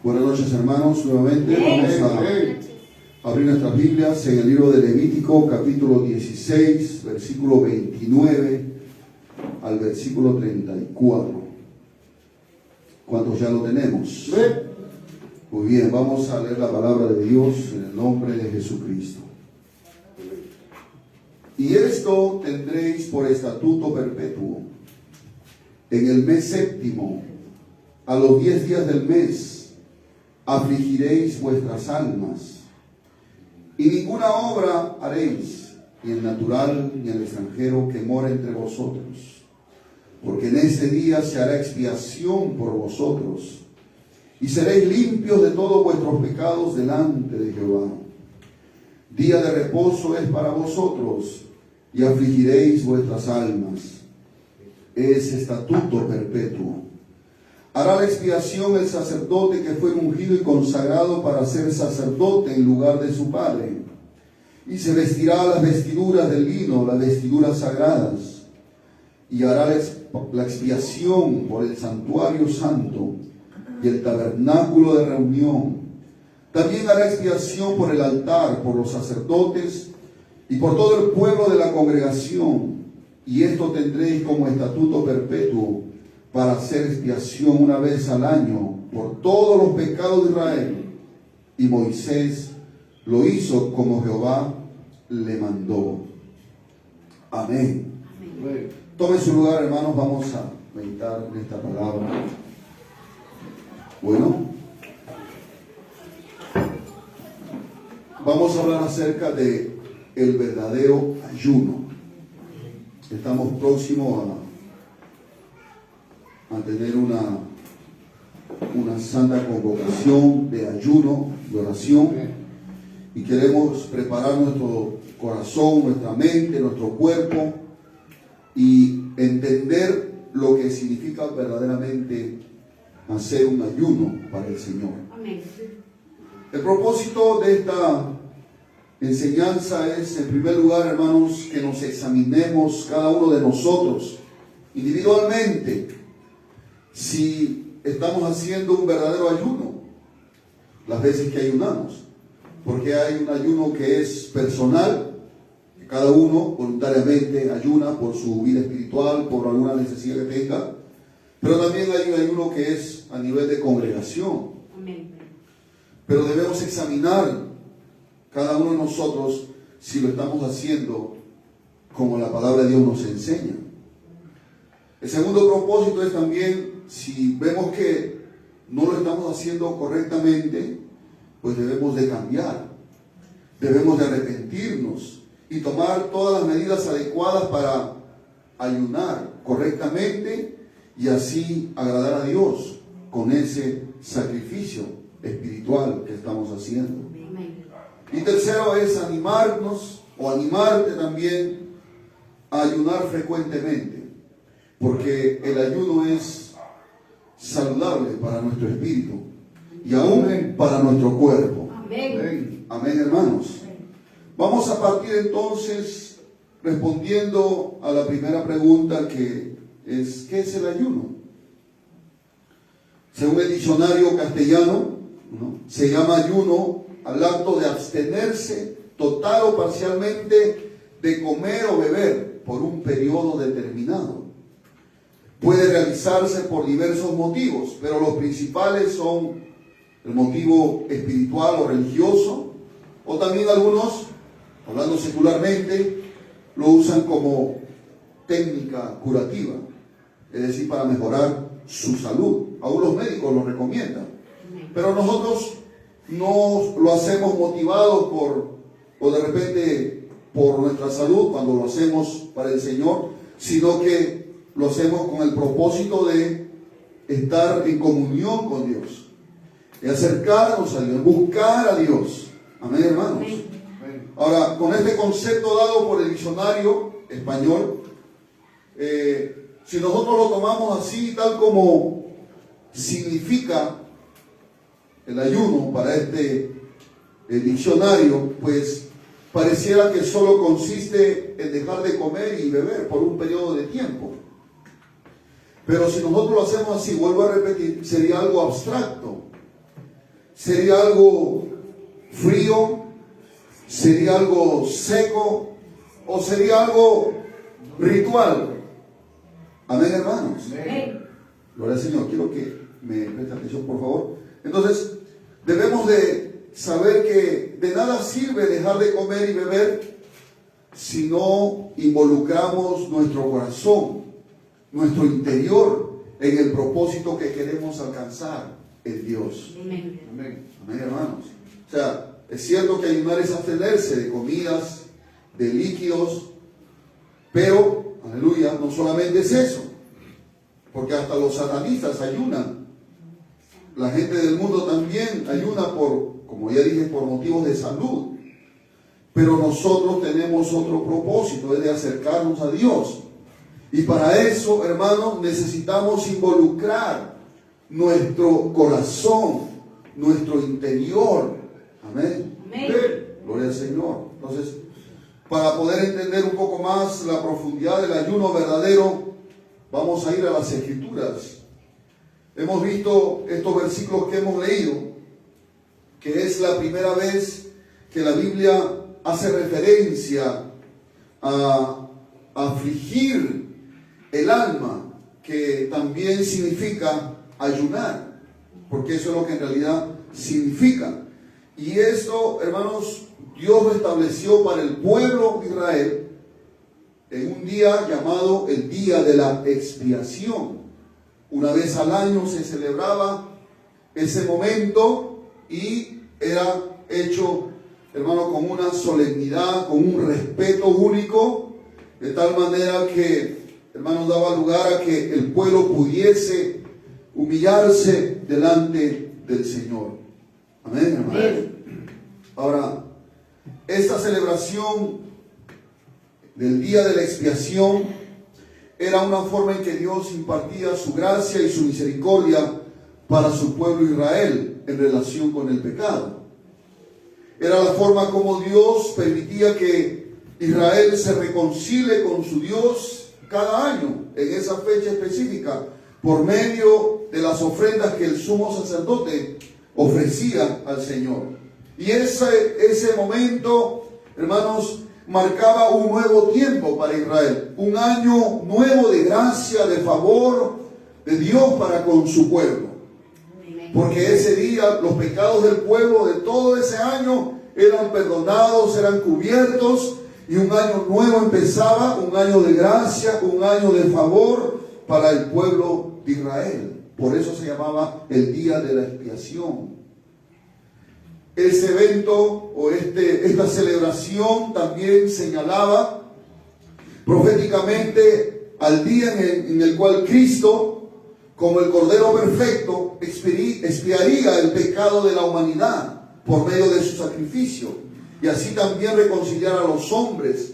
Buenas noches, hermanos, nuevamente vamos a abrir nuestras Biblias en el libro de Levítico, capítulo 16, versículo 29 al versículo 34. ¿Cuántos ya lo tenemos? Muy bien, vamos a leer la palabra de Dios en el nombre de Jesucristo. Y esto tendréis por estatuto perpetuo. En el mes séptimo, a los 10 días del mes, afligiréis vuestras almas, y ninguna obra haréis, ni el natural ni el extranjero que mora entre vosotros, porque en ese día se hará expiación por vosotros, y seréis limpios de todos vuestros pecados delante de Jehová. Día de reposo es para vosotros, y afligiréis vuestras almas. Es estatuto perpetuo. Hará la expiación el sacerdote que fue ungido y consagrado para ser sacerdote en lugar de su padre, y se vestirá las vestiduras del lino, las vestiduras sagradas, y hará la expiación por el santuario santo y el tabernáculo de reunión. También hará expiación por el altar, por los sacerdotes y por todo el pueblo de la congregación, y esto tendréis como estatuto perpetuo para hacer expiación una vez al año por todos los pecados de Israel. Y Moisés lo hizo como Jehová le mandó. Amén. Amén. Tome su lugar, hermanos, vamos a meditar en esta palabra. Bueno, vamos a hablar acerca de el verdadero ayuno. Estamos próximos a tener una santa convocación de ayuno, de oración, y queremos preparar nuestro corazón, nuestra mente, nuestro cuerpo, y entender lo que significa verdaderamente hacer un ayuno para el Señor. Amén. El propósito de esta enseñanza es, en primer lugar, hermanos, que nos examinemos cada uno de nosotros individualmente si estamos haciendo un verdadero ayuno las veces que ayunamos, porque hay un ayuno que es personal, que cada uno voluntariamente ayuna por su vida espiritual, por alguna necesidad que tenga, pero también hay un ayuno que es a nivel de congregación. Amén. Pero debemos examinar cada uno de nosotros si lo estamos haciendo como la palabra de Dios nos enseña. El segundo propósito es también, si vemos que no lo estamos haciendo correctamente, pues debemos de cambiar, debemos de arrepentirnos y tomar todas las medidas adecuadas para ayunar correctamente y así agradar a Dios con ese sacrificio espiritual que estamos haciendo. Y tercero es animarnos o animarte también a ayunar frecuentemente, porque el ayuno es saludable para nuestro espíritu y aún para nuestro cuerpo. Amén. Amén, hermanos. Vamos a partir entonces respondiendo a la primera pregunta, que es: ¿qué es el ayuno? Según el diccionario castellano, se llama ayuno al acto de abstenerse total o parcialmente de comer o beber por un periodo determinado. Puede realizarse por diversos motivos, pero los principales son el motivo espiritual o religioso, o también algunos, hablando secularmente, lo usan como técnica curativa, es decir, para mejorar su salud. Aún los médicos lo recomiendan, pero nosotros no lo hacemos motivados o de repente por nuestra salud cuando lo hacemos para el Señor, sino que lo hacemos con el propósito de estar en comunión con Dios, de acercarnos a Dios, buscar a Dios. Amén, hermanos. Amén. Ahora, con este concepto dado por el diccionario español, si nosotros lo tomamos así, tal como significa el ayuno para el diccionario, pues pareciera que solo consiste en dejar de comer y beber por un periodo de tiempo. Pero si nosotros lo hacemos así, vuelvo a repetir, sería algo abstracto. ¿Sería algo frío? ¿Sería algo seco? ¿O sería algo ritual? Amén, hermanos. Amén. Gloria al Señor. Quiero que me presten atención, por favor. Entonces, debemos de saber que de nada sirve dejar de comer y beber si no involucramos nuestro corazón, nuestro interior en el propósito que queremos alcanzar en Dios. Amén. Amén. Amén, hermanos. O sea, es cierto que ayunar es abstenerse de comidas, de líquidos, pero, aleluya, no solamente es eso, porque hasta los satanistas ayunan. La gente del mundo también ayuna como ya dije, por motivos de salud. Pero nosotros tenemos otro propósito, es de acercarnos a Dios. Y para eso, hermanos, necesitamos involucrar nuestro corazón, nuestro interior. Amén. Amén. Gloria al Señor. Entonces, para poder entender un poco más la profundidad del ayuno verdadero, vamos a ir a las Escrituras. Hemos visto estos versículos que hemos leído, que es la primera vez que la Biblia hace referencia a afligir el alma, que también significa ayunar, porque eso es lo que en realidad significa. Y esto, hermanos, Dios lo estableció para el pueblo de Israel en un día llamado el Día de la Expiación. Una vez al año se celebraba ese momento y era hecho, hermano, con una solemnidad, con un respeto único, de tal manera que, hermano, daba lugar a que el pueblo pudiese humillarse delante del Señor. Amén, hermano. Amén. Ahora, esta celebración del Día de la Expiación era una forma en que Dios impartía su gracia y su misericordia para su pueblo Israel en relación con el pecado. Era la forma como Dios permitía que Israel se reconcilie con su Dios cada año, en esa fecha específica, por medio de las ofrendas que el sumo sacerdote ofrecía al Señor. Y ese momento, hermanos, marcaba un nuevo tiempo para Israel, un año nuevo de gracia, de favor de Dios para con su pueblo. Porque ese día los pecados del pueblo de todo ese año eran perdonados, eran cubiertos, y un año nuevo empezaba, un año de gracia, un año de favor para el pueblo de Israel. Por eso se llamaba el Día de la Expiación. Ese evento o esta celebración también señalaba proféticamente al día en el cual Cristo, como el Cordero Perfecto, expiaría el pecado de la humanidad por medio de su sacrificio, y así también reconciliar a los hombres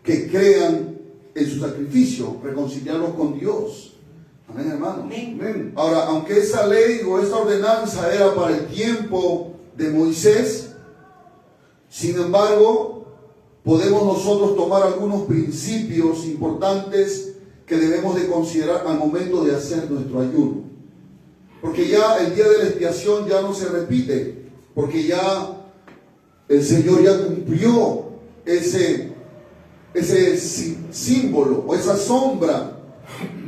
que crean en su sacrificio, reconciliarlos con Dios. Amén, hermanos. Amén. Ahora, aunque esa ley o esta ordenanza era para el tiempo de Moisés, sin embargo, podemos nosotros tomar algunos principios importantes que debemos de considerar al momento de hacer nuestro ayuno. Porque ya el día de la expiación ya no se repite, porque ya el Señor ya cumplió ese símbolo o esa sombra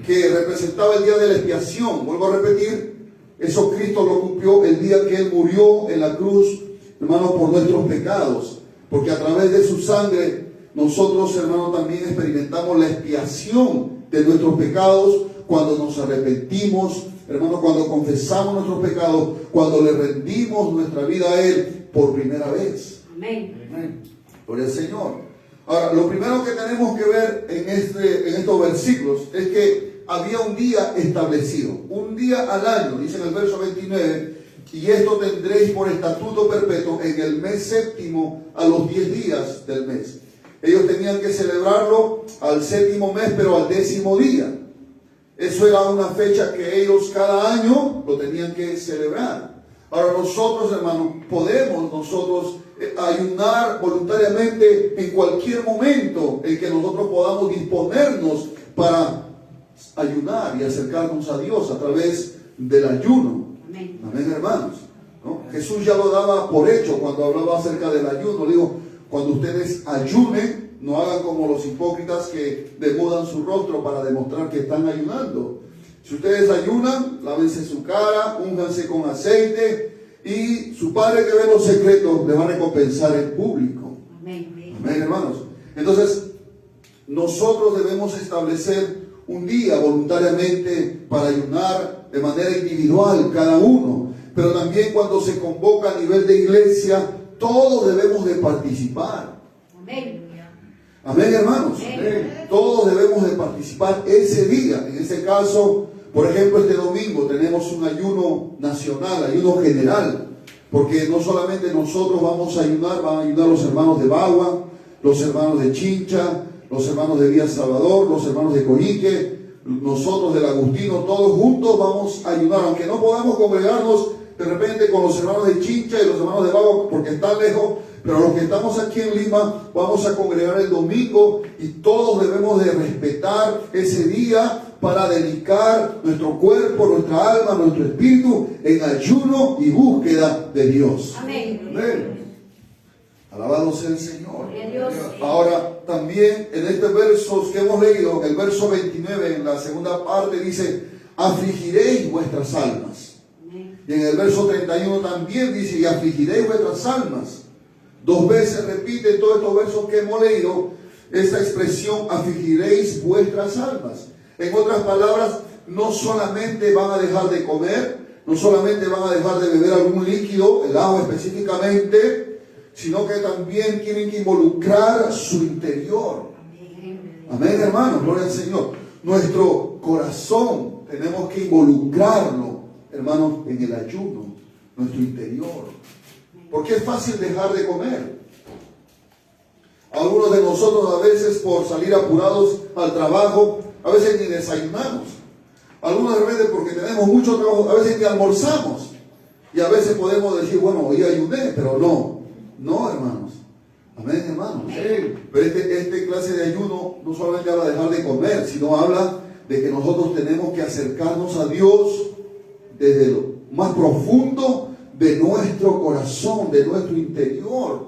que representaba el día de la expiación. Vuelvo a repetir, eso Cristo lo cumplió el día que Él murió en la cruz, hermano, por nuestros pecados. Porque a través de su sangre, nosotros, hermano, también experimentamos la expiación de nuestros pecados cuando nos arrepentimos, hermano, cuando confesamos nuestros pecados, cuando le rendimos nuestra vida a Él por primera vez. Amén. Amén. Gloria al Señor. Ahora, lo primero que tenemos que ver en estos versículos es que había un día establecido, un día al año, dice en el verso 29, y esto tendréis por estatuto perpetuo en el mes séptimo a los 10 días del mes. Ellos tenían que celebrarlo al séptimo mes, pero al 10º día. Eso era una fecha que ellos cada año lo tenían que celebrar. Ahora nosotros, hermanos, podemos ayunar voluntariamente en cualquier momento en que nosotros podamos disponernos para ayunar y acercarnos a Dios a través del ayuno. Amén. Amén, hermanos, ¿no? Jesús ya lo daba por hecho cuando hablaba acerca del ayuno. Digo, cuando ustedes ayunen, no hagan como los hipócritas que demudan su rostro para demostrar que están ayunando. Si ustedes ayunan, lávense su cara, únganse con aceite y su Padre que ve los secretos le va a recompensar en público. Amén, hermanos. Entonces, nosotros debemos establecer un día voluntariamente para ayunar de manera individual cada uno, pero también cuando se convoca a nivel de iglesia, todos debemos de participar. Amén. Amén, hermanos. Amén. Todos debemos de participar ese día. En este caso, por ejemplo, este domingo tenemos un ayuno nacional, ayuno general, porque no solamente nosotros vamos a ayunar, van a ayudar los hermanos de Bagua, los hermanos de Chincha, los hermanos de Villa Salvador, los hermanos de Coyique, nosotros del Agustino, todos juntos vamos a ayudar, aunque no podamos congregarnos de repente con los hermanos de Chincha y los hermanos de Bagua porque están lejos, pero los que estamos aquí en Lima vamos a congregar el domingo y todos debemos de respetar ese día para dedicar nuestro cuerpo, nuestra alma, nuestro espíritu en ayuno y búsqueda de Dios. Amén. Amén. Alabado sea el Señor. Ahora, también en estos versos que hemos leído, el verso 29, en la segunda parte, dice, afligiréis vuestras almas. Y en el verso 31 también dice, y afligiréis vuestras almas. Dos veces repite en todos estos versos que hemos leído esta expresión, afligiréis vuestras almas. En otras palabras, no solamente van a dejar de comer, no solamente van a dejar de beber algún líquido, el agua específicamente, sino que también tienen que involucrar su interior. Amén, hermanos, gloria al Señor. Nuestro corazón tenemos que involucrarlo, hermanos, en el ayuno, nuestro interior. Porque es fácil dejar de comer. Algunos de nosotros a veces por salir apurados al trabajo, a veces ni desayunamos. Algunos de repente porque tenemos mucho trabajo, a veces ni almorzamos. Y a veces podemos decir, bueno, hoy ayuné, pero no, hermanos. Amén, hermanos. Pero este clase de ayuno no solamente habla de dejar de comer, sino habla de que nosotros tenemos que acercarnos a Dios desde lo más profundo de nuestro corazón, de nuestro interior.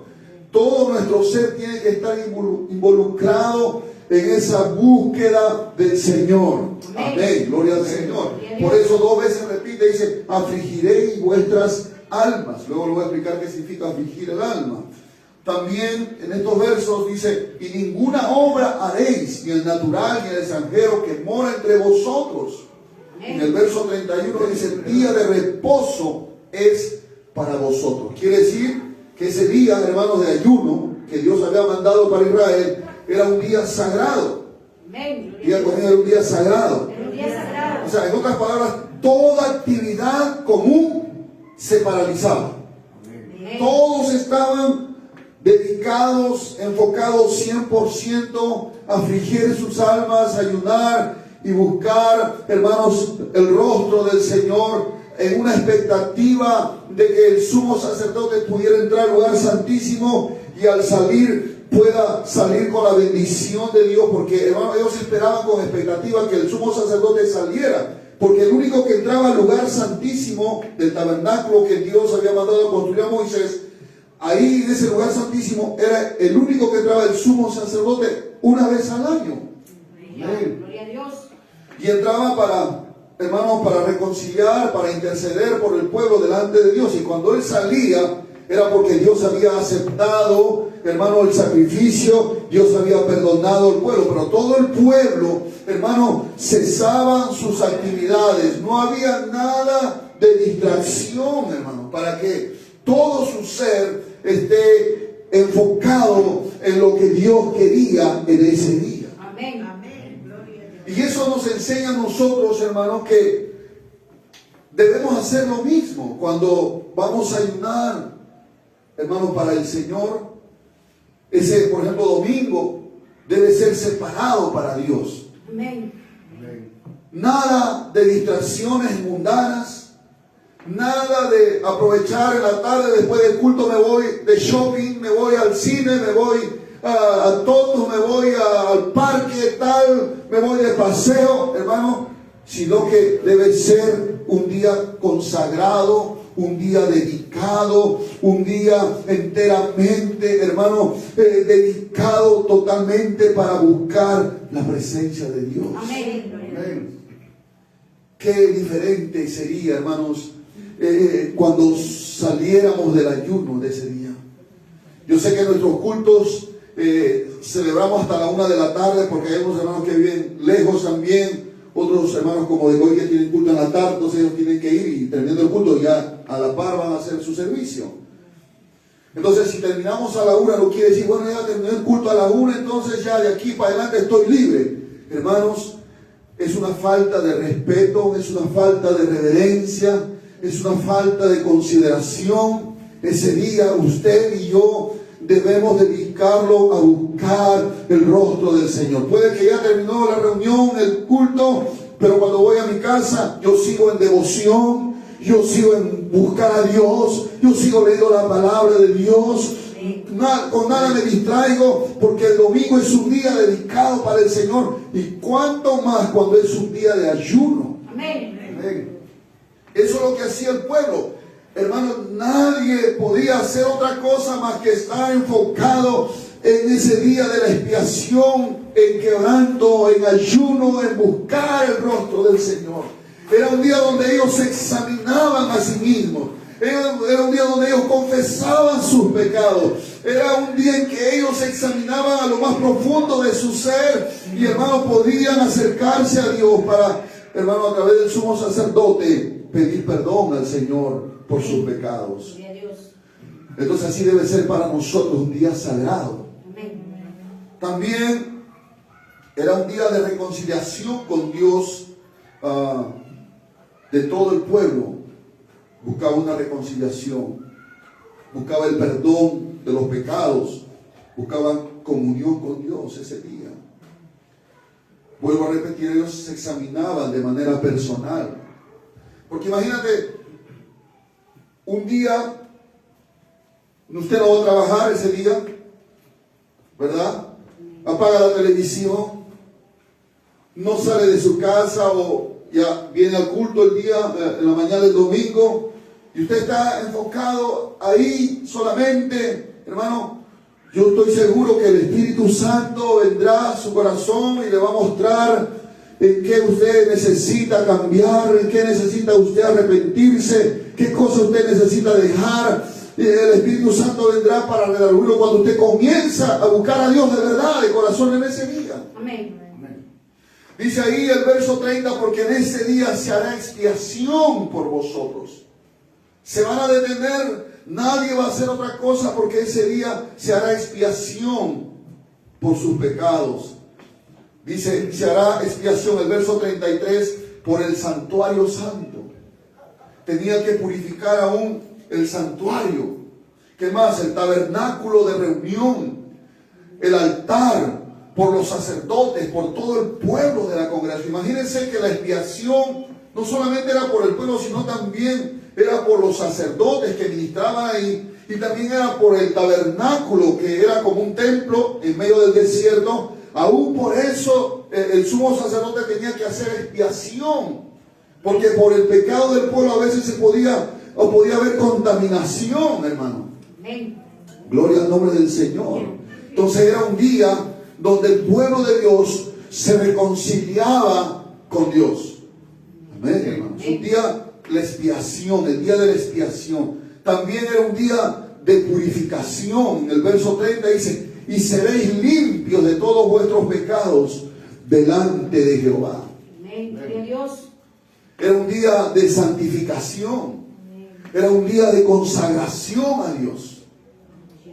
Todo nuestro ser tiene que estar involucrado en esa búsqueda del Señor. Amén. Gloria al Señor. Por eso dos veces repite, dice, afligiréis vuestras almas. Luego le voy a explicar qué significa afligir el alma. También en estos versos dice, y ninguna obra haréis, ni el natural ni el extranjero que mora entre vosotros. En el verso 31 dice, el día de reposo es para vosotros. Quiere decir que ese día, hermanos, de ayuno que Dios había mandado para Israel, era un día sagrado. Diga conmigo, era un día sagrado. O sea, en otras palabras, toda actividad común se paralizaba. Todos estaban dedicados, enfocados 100% a afligir sus almas, ayunar y buscar, hermanos, el rostro del Señor en una expectativa de que el sumo sacerdote pudiera entrar al lugar santísimo y al salir pueda salir con la bendición de Dios, porque, hermanos, ellos esperaban con expectativa que el sumo sacerdote saliera, porque el único que entraba al lugar santísimo del tabernáculo que Dios había mandado a construir a Moisés, ahí en ese lugar santísimo era el único que entraba el sumo sacerdote una vez al año. Gloria a Dios. Y entraba para reconciliar, para interceder por el pueblo delante de Dios. Y cuando él salía, era porque Dios había aceptado, hermano, el sacrificio, Dios había perdonado al pueblo. Pero todo el pueblo, hermano, cesaban sus actividades. No había nada de distracción, hermano, para que todo su ser esté enfocado en lo que Dios quería en ese día. Amén. Y eso nos enseña a nosotros, hermanos, que debemos hacer lo mismo cuando vamos a ayunar, hermanos, para el Señor. Ese, por ejemplo, domingo debe ser separado para Dios. Amén. Nada de distracciones mundanas, nada de aprovechar en la tarde después del culto, me voy de shopping, me voy al cine, me voy a Totos, me voy al parque, tal, me voy de paseo, hermano, sino que debe ser un día consagrado, un día dedicado, un día enteramente, hermano, dedicado totalmente para buscar la presencia de Dios. Amén. Amén. Qué diferente sería, hermanos, cuando saliéramos del ayuno de ese día. Yo sé que nuestros cultos celebramos hasta la 1 de la tarde porque hay unos hermanos que viven lejos también. Otros hermanos como de hoy que tienen culto en la tarde, entonces ellos tienen que ir y terminando el culto ya a la par van a hacer su servicio. Entonces si terminamos a la 1 no quiere decir, bueno, ya terminé el culto a la 1, entonces ya de aquí para adelante estoy libre. Hermanos, es una falta de respeto, es una falta de reverencia, es una falta de consideración. Ese día usted y yo debemos dedicarlo a buscar el rostro del Señor. Puede que ya terminó la reunión, el culto, pero cuando voy a mi casa, yo sigo en devoción, yo sigo en buscar a Dios, yo sigo leyendo la palabra de Dios. Con nada me distraigo, porque el domingo es un día dedicado para el Señor. Y cuánto más cuando es un día de ayuno. Amén. Amén. Eso es lo que hacía el pueblo. Hermanos, nadie podía hacer otra cosa más que estar enfocado en ese día de la expiación, en quebranto, en ayuno, en buscar el rostro del Señor. Era un día donde ellos se examinaban a sí mismos. Era un día donde ellos confesaban sus pecados. Era un día en que ellos se examinaban a lo más profundo de su ser. Y hermanos, podían acercarse a Dios para, hermano, a través del sumo sacerdote, pedir perdón al Señor por sus pecados. Entonces así debe ser para nosotros un día sagrado. También era un día de reconciliación con Dios de todo el pueblo. Buscaba una reconciliación, buscaba el perdón de los pecados, buscaban comunión con Dios ese día. Vuelvo a repetir, ellos se examinaban de manera personal. Porque imagínate, un día, usted no va a trabajar ese día, ¿verdad? Apaga la televisión, no sale de su casa o ya viene al culto el día, en la mañana del domingo, y usted está enfocado ahí solamente, hermano. Yo estoy seguro que el Espíritu Santo vendrá a su corazón y le va a mostrar en qué usted necesita cambiar, en qué necesita usted arrepentirse, qué cosa usted necesita dejar. El Espíritu Santo vendrá para redarguirlo cuando usted comienza a buscar a Dios de verdad, de corazón en ese día. Amén. Dice ahí el verso 30, porque en ese día se hará expiación por vosotros. Se van a detener, nadie va a hacer otra cosa, porque ese día se hará expiación por sus pecados. Dice, se hará expiación, el verso 33, por el santuario santo. Tenía que purificar aún el santuario. ¿Qué más? El tabernáculo de reunión, el altar, por los sacerdotes, por todo el pueblo de la congregación. Imagínense que la expiación no solamente era por el pueblo, sino también era por los sacerdotes que ministraban ahí, y también era por el tabernáculo, que era como un templo en medio del desierto. Aún por eso el sumo sacerdote tenía que hacer expiación, porque por el pecado del pueblo a veces podía haber contaminación, hermano. Amén. Gloria al nombre del Señor. Entonces era un día donde el pueblo de Dios se reconciliaba con Dios. Amén, hermanos. Un día, la expiación, el día de la expiación. También era un día de purificación. En el verso 30 dice, y seréis limpios de todos vuestros pecados delante de Jehová. Amén. Gloria a Dios. Era un día de santificación. Era un día de consagración a Dios.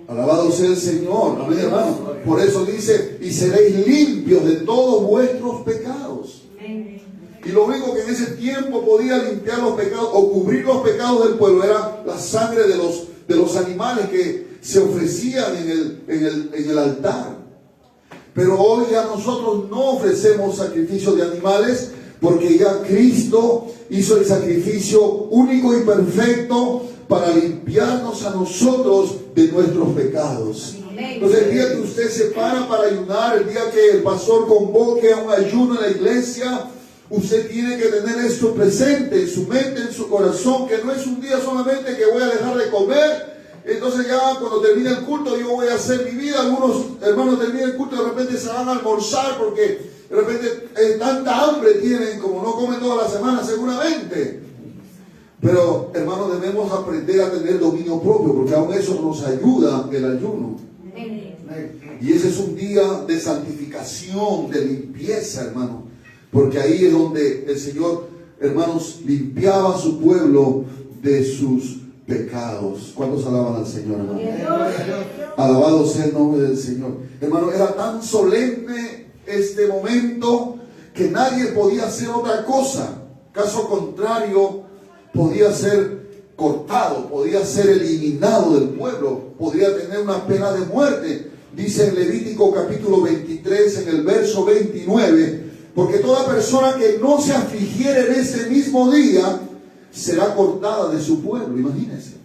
Alabado sea el Señor. Amén, hermano. Por eso dice, y seréis limpios de todos vuestros pecados. Amén. Y lo único que en ese tiempo podía limpiar los pecados o cubrir los pecados del pueblo era la sangre de los animales que se ofrecían en el altar. Pero hoy ya nosotros no ofrecemos sacrificio de animales, porque ya Cristo hizo el sacrificio único y perfecto para limpiarnos a nosotros de nuestros pecados. Entonces el día que usted se para ayunar, el día que el pastor convoque a un ayuno en la iglesia, Usted tiene que tener esto presente en su mente, en su corazón, que no es un día solamente que voy a dejar de comer. Entonces ya cuando termine el culto yo voy a hacer mi vida. Algunos hermanos terminan el culto y de repente se van a almorzar porque de repente tanta hambre tienen como no comen toda la semana seguramente. Pero hermanos, debemos aprender a tener dominio propio, porque aún eso nos ayuda el ayuno. Y ese es un día de santificación, de limpieza, hermano, porque ahí es donde el Señor, hermanos, limpiaba a su pueblo de sus pecados. ¿Cuántos alaban al Señor, hermano? Alabado sea el nombre del Señor. Hermano, era tan solemne este momento que nadie podía hacer otra cosa. Caso contrario, podía ser cortado, podía ser eliminado del pueblo, podría tener una pena de muerte. Dice en Levítico capítulo 23, en el verso 29, porque toda persona que no se afligiera en ese mismo día será cortada de su pueblo. Imagínense.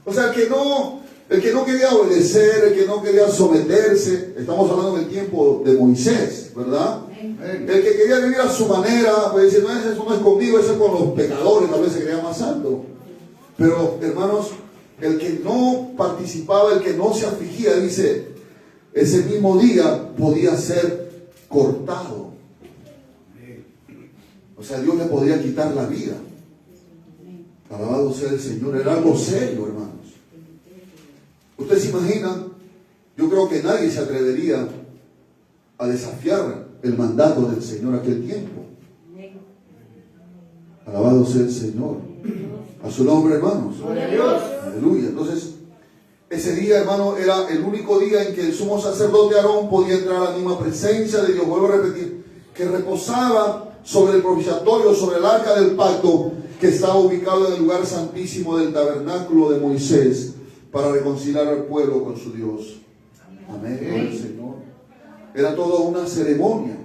O sea, el que no quería obedecer, el que no quería someterse, estamos hablando del tiempo de Moisés, ¿verdad? El que quería vivir a su manera, pues dice, no, eso no es conmigo, eso es con los pecadores, tal vez se creía más santo. Pero, hermanos, el que no participaba, el que no se afligía, dice, ese mismo día podía ser cortado. O sea, Dios le podría quitar la vida. Alabado sea el Señor. Era algo serio, hermanos. ¿Usted se imagina? Yo creo que nadie se atrevería a desafiar el mandato del Señor aquel tiempo. Alabado sea el Señor. A su nombre, hermanos. Aleluya. Entonces, ese día, hermano, era el único día en que el sumo sacerdote Aarón podía entrar a la misma presencia de Dios. Vuelvo a repetir, que reposaba sobre el propiciatorio, sobre el arca del pacto, que estaba ubicado en el lugar santísimo del tabernáculo de Moisés, para reconciliar al pueblo con su Dios. Amén. Amén. Señor. Era toda una ceremonia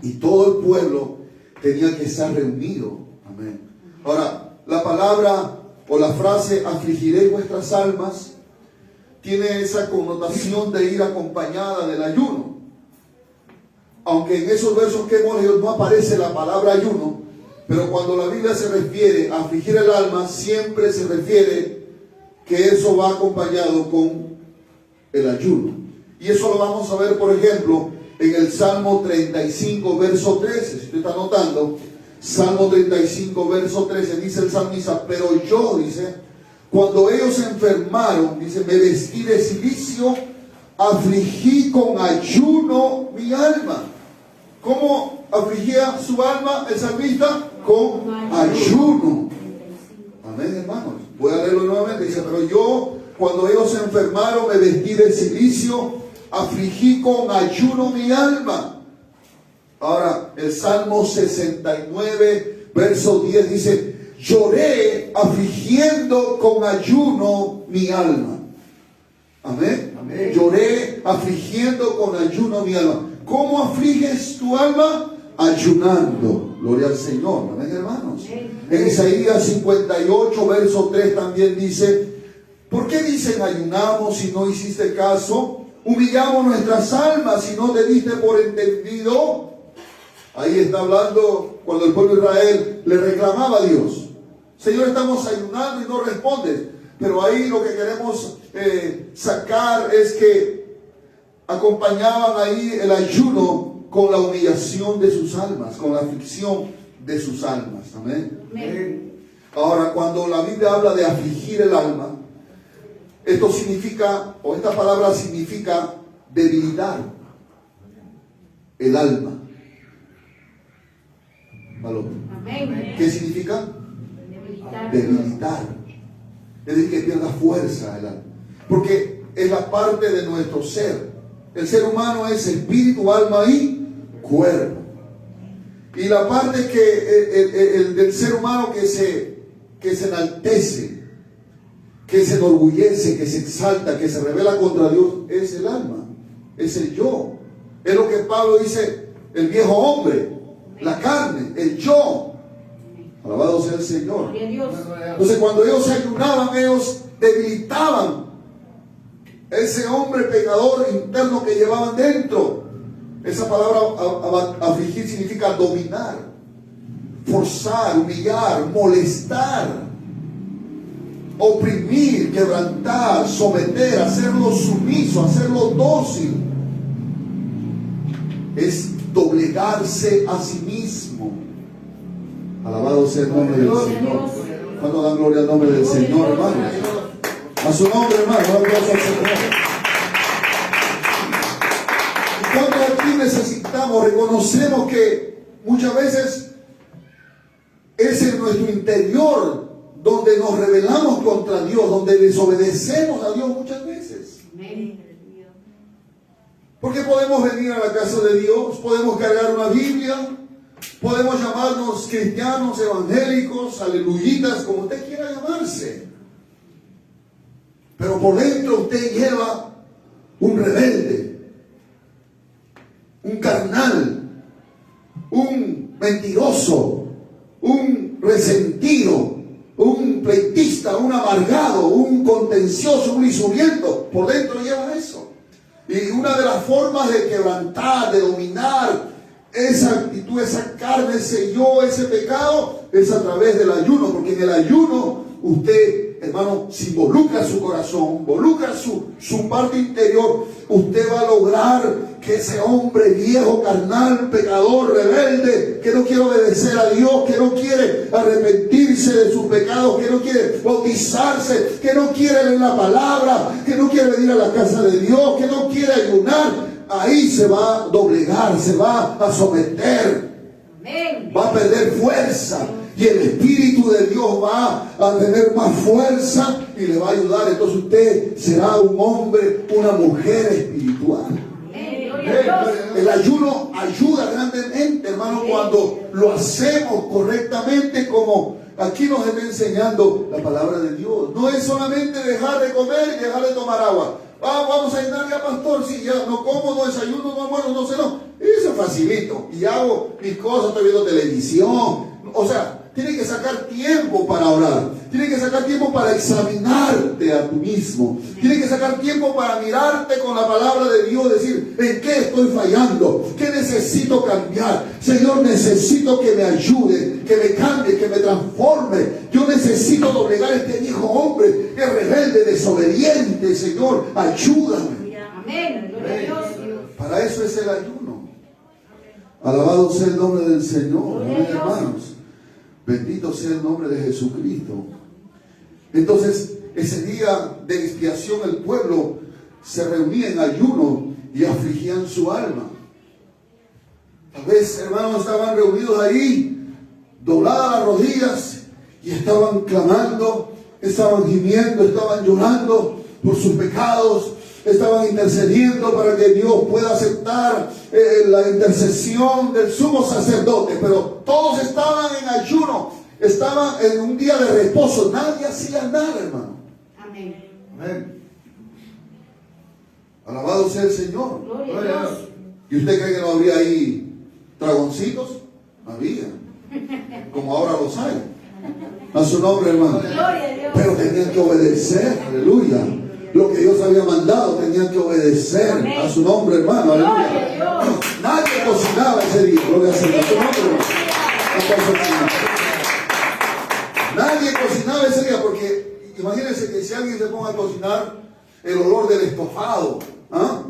y todo el pueblo tenía que estar reunido. Amén. Ahora, la palabra o la frase afligiré vuestras almas tiene esa connotación de ir acompañada del ayuno. Aunque en esos versos que hemos leído no aparece la palabra ayuno, pero cuando la Biblia se refiere a afligir el alma, siempre se refiere que eso va acompañado con el ayuno. Y eso lo vamos a ver, por ejemplo, en el Salmo 35, verso 13. Si usted está notando, Salmo 35, verso 13, dice el salmista, pero yo, dice, cuando ellos se enfermaron, dice, me vestí de cilicio, afligí con ayuno mi alma. ¿Cómo afligía su alma el salmista? Con ayuno. Amén, hermanos. Voy a leerlo nuevamente. Dice, pero yo, cuando ellos se enfermaron, me vestí de cilicio, afligí con ayuno mi alma. Ahora, el Salmo 69, verso 10 dice, lloré afligiendo con ayuno mi alma. Amén. Amén. Lloré afligiendo con ayuno mi alma. ¿Cómo afliges tu alma? Ayunando. Gloria al Señor. Amén, hermanos. En Isaías 58, verso 3 también dice, ¿por qué dicen ayunamos si no hiciste caso? Humillamos nuestras almas si no te diste por entendido. Ahí está hablando cuando el pueblo de Israel le reclamaba a Dios. Señor, estamos ayunando y no respondes. Pero ahí lo que queremos sacar es que acompañaban ahí el ayuno con la humillación de sus almas, con la aflicción de sus almas. Amén. Amén. Ahora, cuando la Biblia habla de afligir el alma, esto significa, o esta palabra significa debilitar el alma. Amén. ¿Qué significa? Debilitar. Es decir, que pierda fuerza el alma. Porque es la parte de nuestro ser. El ser humano es espíritu, alma y cuerpo. Y la parte del ser humano que se enaltece, que se enorgullece, que se exalta, que se revela contra Dios, es el alma, es el yo. Es lo que Pablo dice, el viejo hombre, la carne, el yo. Alabado sea el Señor. Entonces, cuando ellos ayunaban, ellos debilitaban ese hombre pecador interno que llevaban dentro. Esa palabra afligir significa dominar, forzar, humillar, molestar, oprimir, quebrantar, someter, hacerlo sumiso, hacerlo dócil. Es doblegarse a sí mismo. Alabado sea el nombre del Señor. ¿Cuándo dan gloria al nombre del Señor, hermano? A su nombre, hermano. Gloria al Señor. Y cuando aquí necesitamos, reconocemos que muchas veces es en nuestro interior donde nos rebelamos contra Dios, donde desobedecemos a Dios muchas veces. Porque podemos venir a la casa de Dios, podemos cargar una Biblia, podemos llamarnos cristianos, evangélicos, aleluyitas, como usted quiera llamarse. Pero por dentro usted lleva un rebelde, un carnal, un mentiroso, un resentido, un pleitista, un amargado, un contencioso, un lisuriento. Por dentro lleva eso. Y una de las formas de quebrantar, de dominar esa actitud, esa carne, ese yo, ese pecado, es a través del ayuno. Porque en el ayuno usted, hermano, si involucra su corazón, involucra su parte interior, usted va a lograr que ese hombre viejo, carnal, pecador, rebelde, que no quiere obedecer a Dios, que no quiere arrepentirse de sus pecados, que no quiere bautizarse, que no quiere leer la palabra, que no quiere venir a la casa de Dios, que no quiere ayunar, ahí se va a doblegar, se va a someter, va a perder fuerza. Y el Espíritu de Dios va a tener más fuerza y le va a ayudar. Entonces usted será un hombre, una mujer espiritual. El ayuno ayuda grandemente, hermano, cuando lo hacemos correctamente, como aquí nos está enseñando la palabra de Dios. No es solamente dejar de comer y dejar de tomar agua. Vamos a ayunar ya, pastor, si ya no como, no desayuno, no almuerzo, no sé, no. Eso es facilito. Y hago mis cosas, estoy viendo televisión. O sea, tiene que sacar tiempo para orar. Tiene que sacar tiempo para examinarte a tú mismo. Tiene que sacar tiempo para mirarte con la palabra de Dios, decir, ¿en qué estoy fallando? ¿Qué necesito cambiar? Señor, necesito que me ayude, que me cambie, que me transforme. Yo necesito doblegar a este viejo hombre que es rebelde, desobediente. Señor, ayúdame. Amén. Gloria a Dios. Para eso es el ayuno. Alabado sea el nombre del Señor. Amén, hermanos. Bendito sea el nombre de Jesucristo. Entonces, ese día de expiación, el pueblo se reunía en ayuno y afligían su alma. Tal vez, hermanos, estaban reunidos ahí, dobladas las rodillas, y estaban clamando, estaban gimiendo, estaban llorando por sus pecados, estaban intercediendo para que Dios pueda aceptar la intercesión del sumo sacerdote. Pero todos estaban en ayuno, estaban en un día de reposo, nadie hacía nada, hermano. Amén. Amén. Alabado sea el Señor. Gloria a Dios. ¿Y usted cree que no habría ahí dragoncitos? Había, como ahora los hay. A su nombre, hermano. Gloria a Dios. Pero tenían que obedecer, aleluya. Lo que Dios había mandado, tenían que obedecer. Amén. A su nombre, hermano, aleluya. Nadie cocinaba ese día, gloria a Dios. A su nombre, hermano. Nadie cocinaba ese día, porque imagínense que si alguien se ponga a cocinar, el olor del estofado, ¿ah?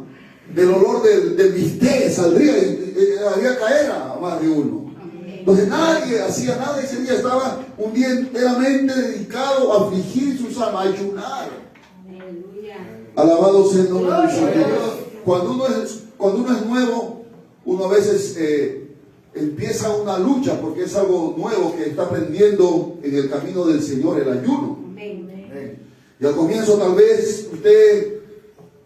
El olor del bistec saldría y haría caer a más de uno. Entonces nadie hacía nada ese día, estaba un día enteramente dedicado a afligir sus almas, a ayunar. Alabado sea el nombre del Señor. Cuando uno es nuevo, uno a veces empieza una lucha, porque es algo nuevo que está aprendiendo en el camino del Señor, el ayuno. Y al comienzo tal vez usted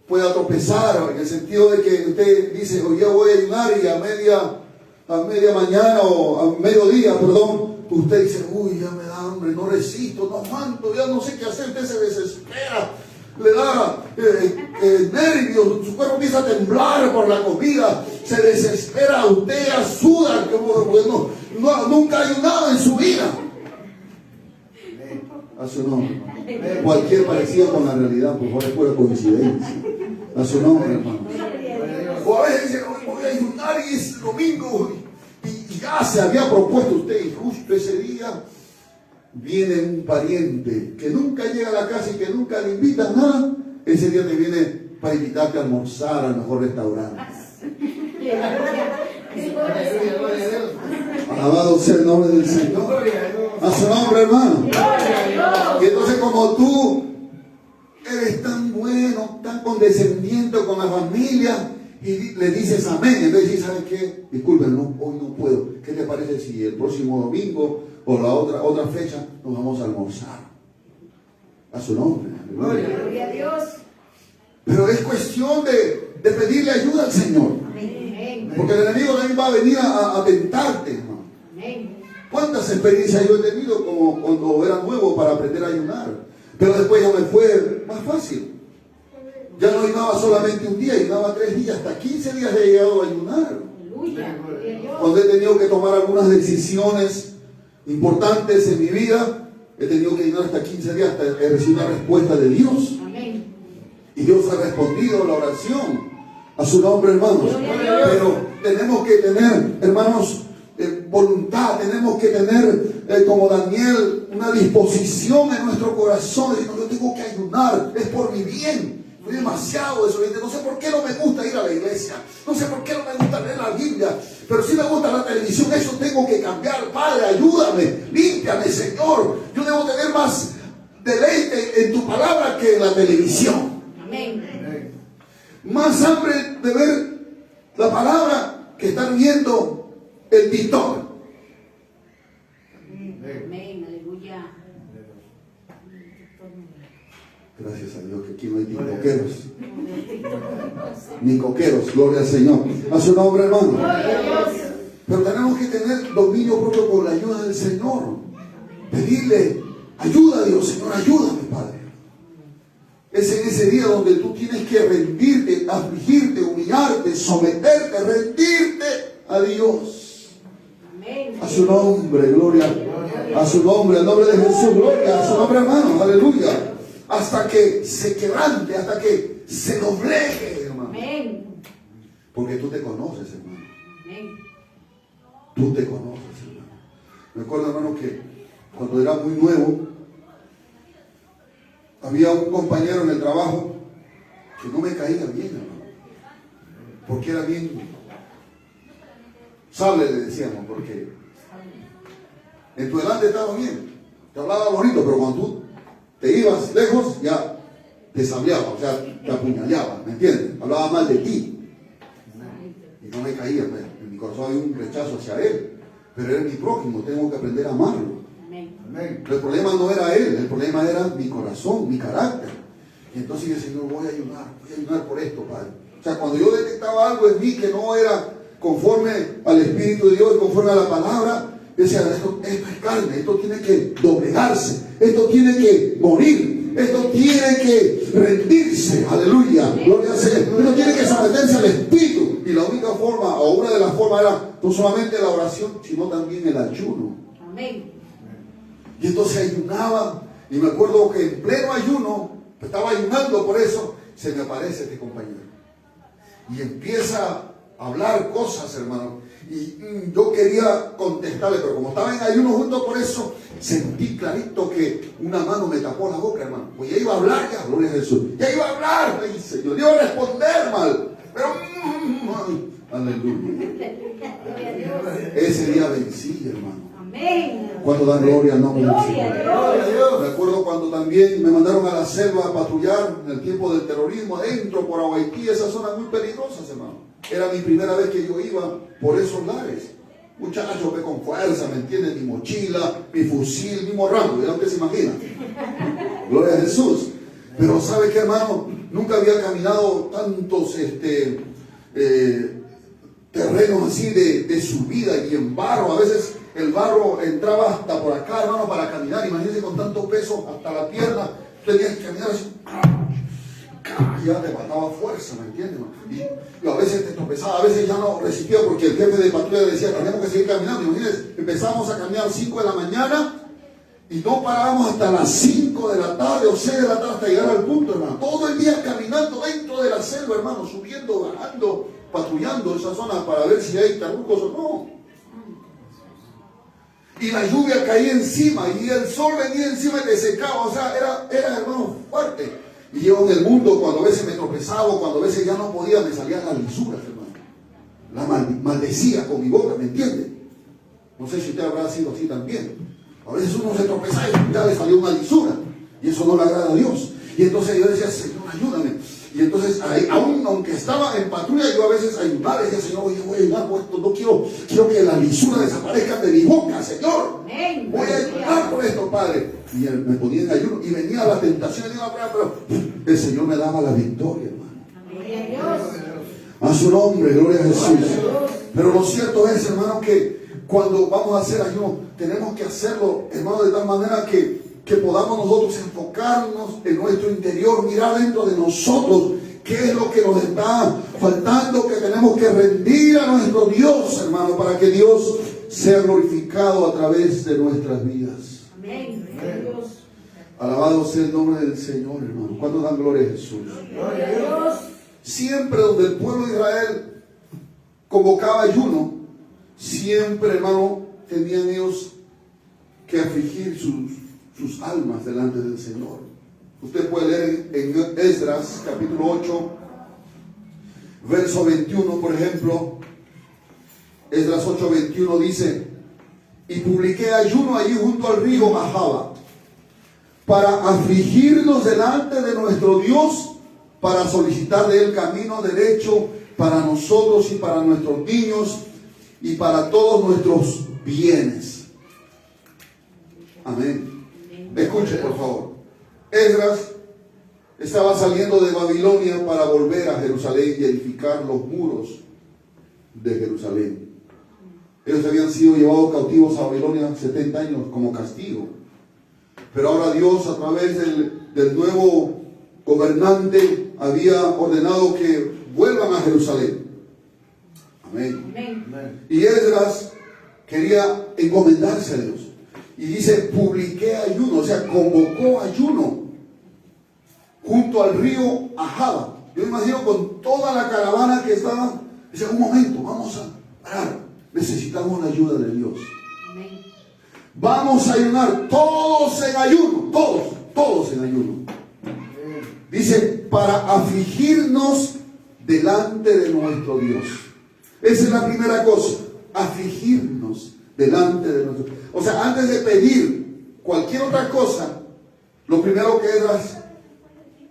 pueda tropezar, en el sentido de que usted dice, hoy ya voy a ayunar, y a media mañana o a mediodía, perdón, usted dice, uy, ya me da hambre, no resisto, no aguanto, ya no sé qué hacer. Usted se desespera, le da nervios, su cuerpo empieza a temblar por la comida, se desespera, usted suda, como nunca ha ayunado en su vida. A su nombre. Cualquier parecido con la realidad, por favor, es pura coincidencia. A su nombre, hermano. O a veces dice, voy a ayunar, hoy es domingo y ya se había propuesto usted, y justo ese día viene un pariente que nunca llega a la casa y que nunca le invita a nada. Ese día te viene para invitarte a almorzar al mejor restaurante. Alabado sea el nombre del Señor. A su nombre, hermano. Y entonces, como tú eres tan bueno, tan condescendiente con la familia, y le dices amén, en vez de decir, ¿sabes qué? Disculpen, hoy no puedo. ¿Qué te parece si el próximo domingo o la otra fecha nos vamos a almorzar? A su nombre. Gloria a Dios. Pero es cuestión de pedirle ayuda al Señor. Amén. Porque el enemigo también va a venir a tentarte, hermano. Amén. ¿Cuántas experiencias yo he tenido como cuando era nuevo para aprender a ayunar? Pero después ya me fue más fácil. Ya no ayunaba solamente un día, ayunaba 3 días, hasta 15 días he llegado a ayunar. Aleluya. Gloria a Dios. Cuando he tenido que tomar algunas decisiones importantes en mi vida, he tenido que ayunar hasta 15 días hasta recibir una respuesta de Dios. Amén. Y Dios ha respondido a la oración. A su nombre, hermanos. Pero tenemos que tener, hermanos, voluntad. Tenemos que tener, como Daniel, una disposición en nuestro corazón. Decir, no, yo tengo que ayunar, es por mi bien. Soy demasiado desobediente. No sé por qué no me gusta ir a la iglesia. No sé por qué no me gusta leer la Biblia. Pero sí me gusta la televisión. Eso tengo que cambiar. Padre, ayúdame. Límpiame, Señor. Yo debo tener más deleite en tu palabra que en la televisión. Amén. Más hambre de ver la palabra que estar viendo el TikTok. Amén. Aleluya. Gracias a Dios que aquí no hay tiktokeros. Ni coqueros, gloria al Señor. A su nombre, hermano. Gloria a Dios. Pero tenemos que tener dominio propio con la ayuda del Señor. Pedirle ayuda a Dios, Señor, ayúdame, Padre. Es en ese día donde tú tienes que rendirte, afligirte, humillarte, someterte, rendirte a Dios. Amén. A su nombre, gloria. A su nombre, al nombre de Jesús, gloria. A su nombre, hermano, aleluya. Hasta que se quebrante, hasta que se doblegue, hermano. Amén. Porque tú te conoces, hermano. Amén. Tú te conoces, hermano. Me acuerdo, hermano, que cuando era muy nuevo, había un compañero en el trabajo que no me caía bien, hermano. Porque era bien sable, le decíamos, porque en tu delante estaba bien, te hablaba bonito, pero cuando tú te ibas lejos, ya te sableaba, o sea, te apuñaleaba, ¿me entiendes? Hablaba mal de ti. Y no me caía, pues. En mi corazón había un rechazo hacia él. Pero era mi prójimo, tengo que aprender a amarlo. Amén. El problema no era él, el problema era mi corazón, mi carácter. Y entonces yo, Señor, voy a ayunar por esto, Padre. O sea, cuando yo detectaba algo en mí que no era conforme al Espíritu de Dios, conforme a la palabra, yo decía, esto es carne, esto tiene que doblegarse, esto tiene que morir, esto tiene que rendirse, aleluya, gloria al Señor, esto tiene que someterse al Espíritu. Y la única forma, o una de las formas era no solamente la oración, sino también el ayuno. Amén. Y entonces ayunaba, y me acuerdo que en pleno ayuno, estaba ayunando por eso, se me aparece este compañero. Y empieza a hablar cosas, hermano. Y yo quería contestarle, pero como estaba en ayuno junto por eso, sentí clarito que una mano me tapó la boca, hermano. Pues ya iba a hablar, ya, gloria a Jesús. Ya iba a hablar, me dice. Yo iba a responder mal, pero aleluya. Gloria a Dios. Ese día vencí, hermano. Amén. Cuando dan gloria al nombre del Gloria Señor. a Dios. Me acuerdo cuando también me mandaron a la selva a patrullar en el tiempo del terrorismo, adentro por Haití, esas zonas muy peligrosas, hermano. Era mi primera vez que yo iba por esos lares. Muchachos, ve con fuerza, ¿me entiendes? Mi mochila, mi fusil, mi morrango, ya usted se imagina. Gloria a Jesús. Pero ¿sabe qué, hermano? Nunca había caminado tantos terrenos así de subida y en barro. A veces el barro entraba hasta por acá, hermano, para caminar. Imagínense con tanto peso hasta la pierna. Tenías que caminar así. Ya te faltaba fuerza, ¿me entiendes? Y a veces te tropezaba, a veces ya no resistía porque el jefe de patrulla decía, tenemos que seguir caminando. Imagínense, empezamos a caminar a las 5 de la mañana y no parábamos hasta las 5 de la tarde o 6 de la tarde hasta llegar al punto, hermano. Todo el día caminando dentro de la selva, hermano, subiendo, bajando, patrullando esa zona para ver si hay tarucos o no. Y la lluvia caía encima y el sol venía encima y te secaba. O sea, era hermano, fuerte. Y yo en el mundo, cuando a veces me tropezaba, cuando a veces ya no podía, me salían las lisuras, hermano. La maldecía con mi boca, ¿me entiende? No sé si usted habrá sido así también. A veces uno se tropezaba y ya le salió una lisura. Y eso no le agrada a Dios. Y entonces yo decía, Señor, ayúdame. Y entonces, aunque estaba en patrulla, yo a veces ayudaba y decía, Señor, yo voy a ayudar por esto. No quiero que la lisura desaparezca de mi boca, Señor. Voy a ayudar por esto, Padre. Y me ponía en ayuno y venía la tentación, pero el Señor me daba la victoria, hermano. A su nombre, gloria a Jesús. Pero lo cierto es, hermano, que cuando vamos a hacer ayuno, tenemos que hacerlo, hermano, de tal manera que podamos nosotros enfocarnos en nuestro interior, mirar dentro de nosotros qué es lo que nos está faltando, que tenemos que rendir a nuestro Dios, hermano, para que Dios sea glorificado a través de nuestras vidas. Amén. Alabado sea el nombre del Señor, hermano. ¿Cuántos dan gloria a Jesús? Gloria a Dios. Siempre donde el pueblo de Israel convocaba ayuno, siempre, hermano, tenían ellos que afligir sus almas delante del Señor. Usted puede leer en Esdras capítulo 8 verso 21, por ejemplo. Esdras 8:21 dice: y publiqué ayuno allí junto al río Ahava para afligirnos delante de nuestro Dios, para solicitar de él camino derecho para nosotros y para nuestros niños y para todos nuestros bienes. Amén. Escuche, por favor. Esdras estaba saliendo de Babilonia para volver a Jerusalén y edificar los muros de Jerusalén. Ellos habían sido llevados cautivos a Babilonia 70 años como castigo. Pero ahora Dios, a través del nuevo gobernante, había ordenado que vuelvan a Jerusalén. Amén. Amén. Y Esdras quería encomendarse a Dios. Y dice, publiqué ayuno, o sea, convocó ayuno junto al río Ahava. Yo me imagino con toda la caravana que estaba. Dice, un momento, vamos a parar. Necesitamos la ayuda de Dios. Amén. Vamos a ayunar, todos en ayuno, todos en ayuno. Dice, para afligirnos delante de nuestro Dios. Esa es la primera cosa, afligirnos delante de nuestro Dios. O sea, antes de pedir cualquier otra cosa, lo primero que Esdras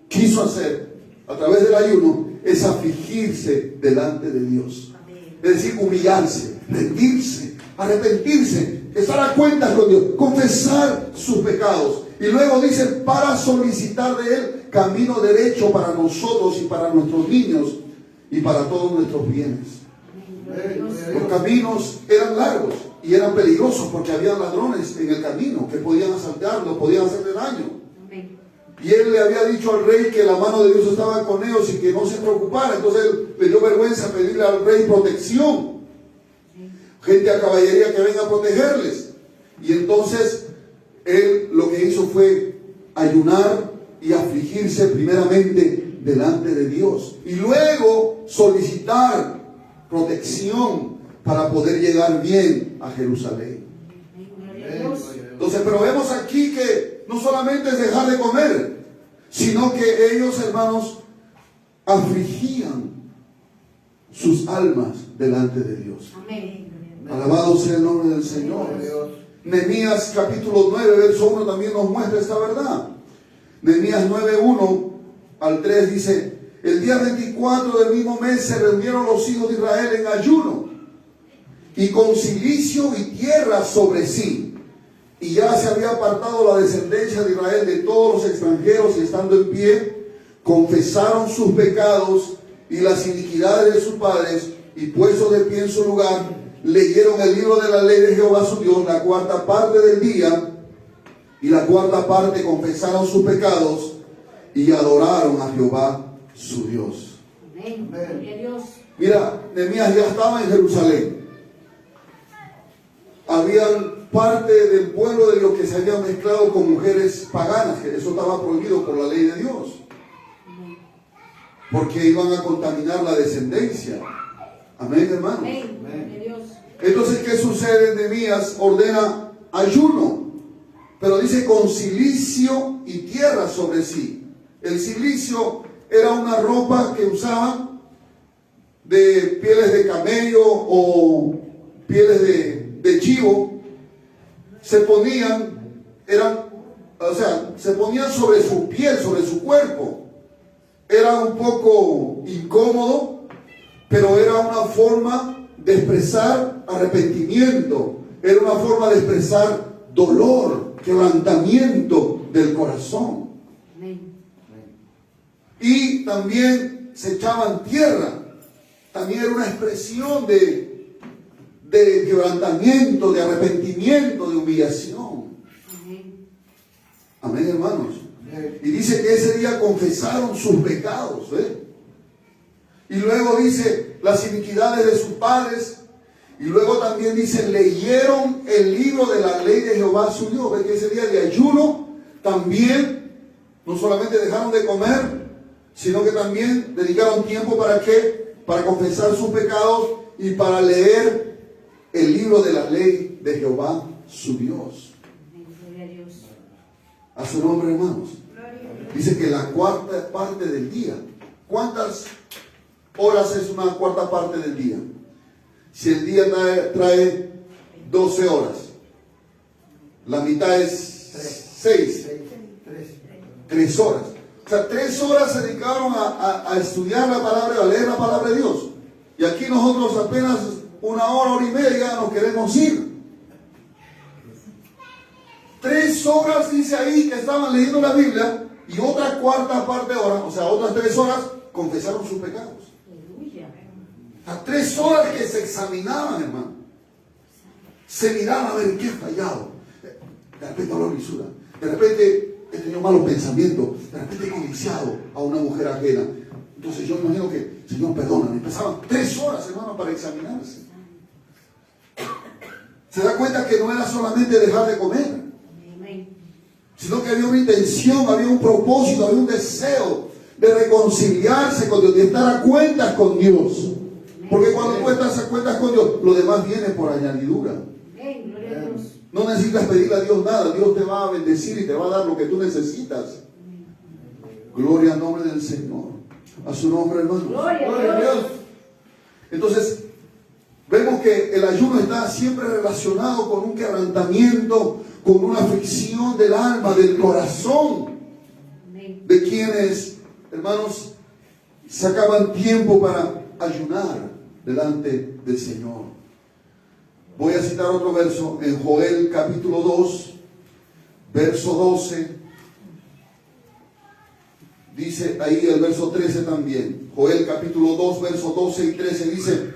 quiso hacer a través del ayuno es afligirse delante de Dios. Es decir, humillarse, rendirse, arrepentirse, estar a cuentas con Dios, confesar sus pecados. Y luego dice, para solicitar de él camino derecho para nosotros y para nuestros niños y para todos nuestros bienes. Los caminos eran largos y eran peligrosos porque había ladrones en el camino que podían asaltarlo, podían hacerle daño. Y él le había dicho al rey que la mano de Dios estaba con ellos y que no se preocupara. Entonces él le dio vergüenza pedirle al rey protección, gente a caballería que venga a protegerles. Y entonces él lo que hizo fue ayunar y afligirse primeramente delante de Dios y luego solicitar protección para poder llegar bien a Jerusalén. Entonces, pero vemos aquí que no solamente es dejar de comer, sino que ellos, hermanos, afligían sus almas delante de Dios. Amén. Alabado sea el nombre del Señor. Nehemías capítulo 9, verso 1 también nos muestra esta verdad. Nehemías 9, 1 al 3 dice: el día 24 del mismo mes se reunieron los hijos de Israel en ayuno y con cilicio y tierra sobre sí. Y ya se había apartado la descendencia de Israel de todos los extranjeros, y estando en pie, confesaron sus pecados y las iniquidades de sus padres, y puestos de pie en su lugar, leyeron el libro de la ley de Jehová su Dios la cuarta parte del día, y la cuarta parte confesaron sus pecados y adoraron a Jehová su Dios. Amén. Amén. Mira, Nehemías ya estaba en Jerusalén. Habían parte del pueblo de los que se habían mezclado con mujeres paganas, que eso estaba prohibido por la ley de Dios, porque iban a contaminar la descendencia Amén, hermanos. Amén. Gloria a Dios. Entonces, ¿qué sucede? Nehemías ordena ayuno, pero dice con cilicio y tierra sobre sí. El cilicio era una ropa que usaban de pieles de camello o pieles de chivo. Se ponían, se ponían sobre su piel, sobre su cuerpo. Era un poco incómodo, pero era una forma de expresar arrepentimiento, era una forma de expresar dolor, quebrantamiento del corazón. Amén. Y también se echaban tierra, también era una expresión de quebrantamiento, de arrepentimiento, de humillación. Amén. Amén, hermanos. Y dice que ese día confesaron sus pecados, y luego dice las iniquidades de sus padres. Y luego también dice, leyeron el libro de la ley de Jehová su Dios. ¿Ves que ese día de ayuno también no solamente dejaron de comer, sino que también dedicaron tiempo ¿para qué? Para confesar sus pecados y para leer el libro de la ley de Jehová su Dios. Gloria a Dios. A su nombre, hermanos. Dice que la cuarta parte del día. ¿Cuántas horas es una cuarta parte del día? Si el día trae 12 horas, la mitad es 6, 3 horas. O sea, 3 horas se dedicaron a estudiar la palabra, a leer la palabra de Dios. Y aquí nosotros apenas 1 hora, hora y media nos queremos ir. 3 horas dice ahí que estaban leyendo la Biblia y otra cuarta parte de hora, o sea, otras 3 horas confesaron sus pecados. A 3 horas que se examinaban, hermano. Se miraban a ver qué he fallado. De repente habló lisura. De repente he tenido malos pensamientos. De repente he codiciado a una mujer ajena. Entonces yo me imagino que, Señor, perdóname. Pasaban 3 horas, hermano, para examinarse. Se da cuenta que no era solamente dejar de comer, sino que había una intención, había un propósito, había un deseo de reconciliarse con Dios, de estar a cuentas con Dios. Porque cuando tú estás a cuentas con Dios, lo demás viene por añadidura. No necesitas pedirle a Dios nada. Dios te va a bendecir y te va a dar lo que tú necesitas. Gloria al nombre del Señor. A su nombre, hermano. Gloria a Dios. Entonces, vemos que el ayuno está siempre relacionado con un quebrantamiento, con una aflicción del alma, del corazón, de quienes, hermanos, sacaban tiempo para ayunar delante del Señor. Voy a citar otro verso en Joel capítulo 2, verso 12. Dice ahí el verso 13 también. Joel capítulo 2, verso 12 y 13 dice: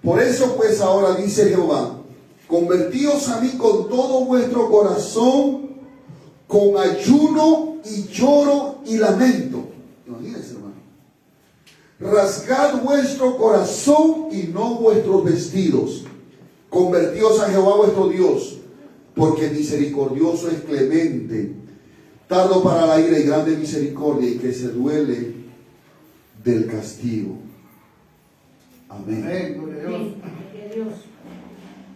por eso pues ahora dice Jehová, convertíos a mí con todo vuestro corazón, con ayuno y lloro y lamento. Imagínense, hermano. Rasgad vuestro corazón y no vuestros vestidos. Convertíos a Jehová vuestro Dios, porque misericordioso es clemente, tardo para la ira y grande misericordia, y que se duele del castigo. Amén. Amén.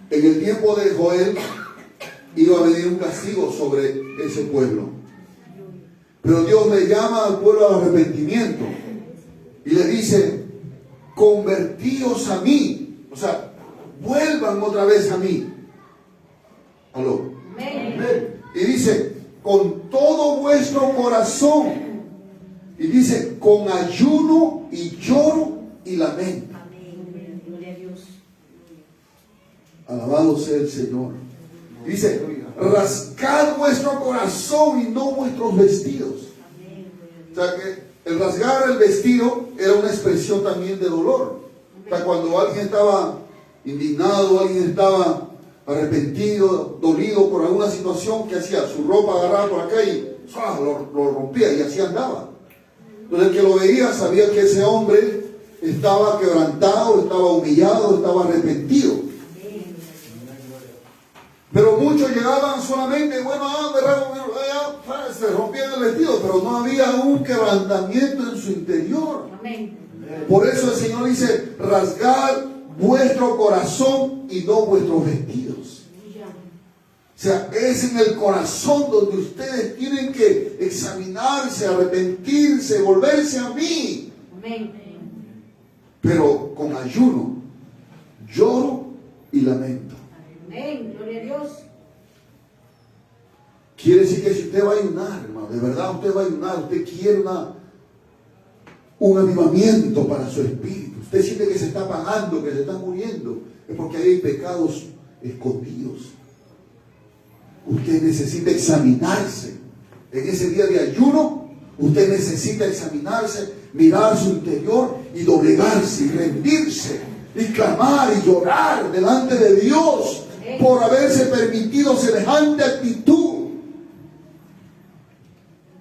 En el tiempo de Joel iba a venir un castigo sobre ese pueblo, pero Dios le llama al pueblo al arrepentimiento y le dice: convertíos a mí, o sea, vuelvan otra vez a mí. ¿Aló? Amén. Y dice, con todo vuestro corazón, y dice, con ayuno y lloro y lamento. Amén. Gloria a Dios. Alabado sea el Señor. Dice, rasgad vuestro corazón y no vuestros vestidos. O sea que el rasgar el vestido era una expresión también de dolor. O sea, cuando alguien estaba indignado, alguien estaba arrepentido, dolido por alguna situación, que hacía, su ropa agarraba por acá y lo rompía, y así andaba. Entonces el que lo veía sabía que ese hombre estaba quebrantado, estaba humillado, estaba arrepentido. Pero muchos llegaban solamente, se rompían el vestido, pero no había un quebrantamiento en su interior. Amén. Por eso el Señor dice, rasgad vuestro corazón y no vuestros vestidos. O sea, es en el corazón donde ustedes tienen que examinarse, arrepentirse, volverse a mí. Amén. Pero con ayuno, lloro y lamento. Amén. Gloria a Dios. Quiere decir que si usted va a ayunar, hermano, de verdad usted va a ayunar, usted quiere un avivamiento para su espíritu, usted siente que se está apagando, que se está muriendo, es porque hay pecados escondidos. Usted necesita examinarse. En ese día de ayuno, usted necesita examinarse, mirar su interior y doblegarse y rendirse y clamar y llorar delante de Dios por haberse permitido semejante actitud.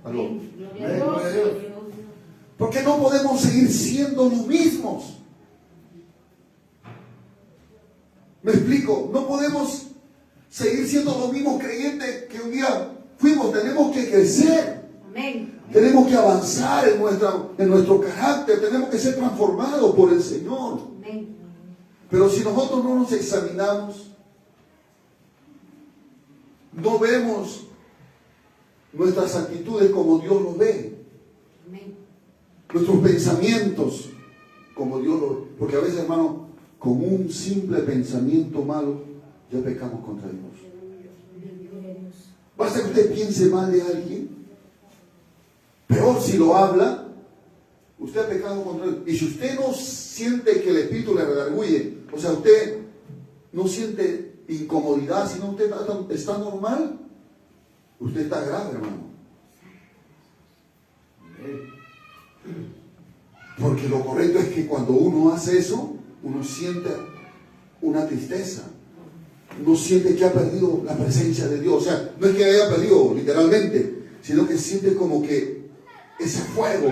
¿Aló? Gloria a Dios. Porque no podemos seguir siendo los mismos. ¿Me explico? No podemos seguir siendo los mismos creyentes que un día fuimos. Tenemos que crecer. Amén. Tenemos que avanzar en nuestro carácter. Tenemos que ser transformados por el Señor. Amén. Pero si nosotros no nos examinamos, no vemos nuestras actitudes como Dios lo ve. Amén. Nuestros pensamientos como Dios lo ve. Porque a veces, hermano, con un simple pensamiento malo ya pecamos contra Dios. Gloria a Dios. Basta que usted piense mal de alguien. Peor si lo habla, usted ha pecado contra él. Y si usted no siente que el Espíritu le redarguye, o sea, usted no siente incomodidad, sino usted está normal, usted está grave, hermano. Porque lo correcto es que cuando uno hace eso, uno siente una tristeza. Uno siente que ha perdido la presencia de Dios. O sea, no es que haya perdido literalmente, sino que siente como que ese fuego,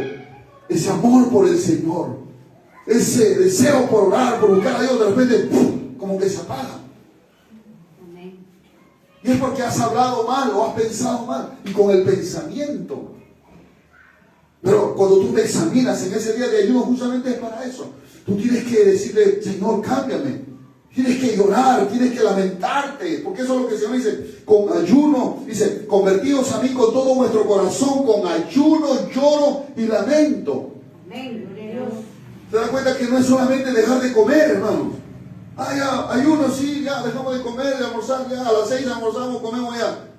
ese amor por el Señor, ese deseo por orar, por buscar a Dios, de repente, ¡pum!, como que se apaga. Amén. Y es porque has hablado mal o has pensado mal. Y con el pensamiento. Pero cuando tú te examinas en ese día de ayuno, justamente es para eso. Tú tienes que decirle, Señor, cámbiame. Tienes que llorar, tienes que lamentarte. Porque eso es lo que el Señor dice. Con ayuno, dice, convertidos a mí con todo vuestro corazón, con ayuno, lloro y lamento. Amén. Gloria a Dios. ¿Se da cuenta que no es solamente dejar de comer, hermanos? Ah, ya, ayuno, sí, ya, dejamos de comer, de almorzar, ya, a las 6 almorzamos, comemos ya.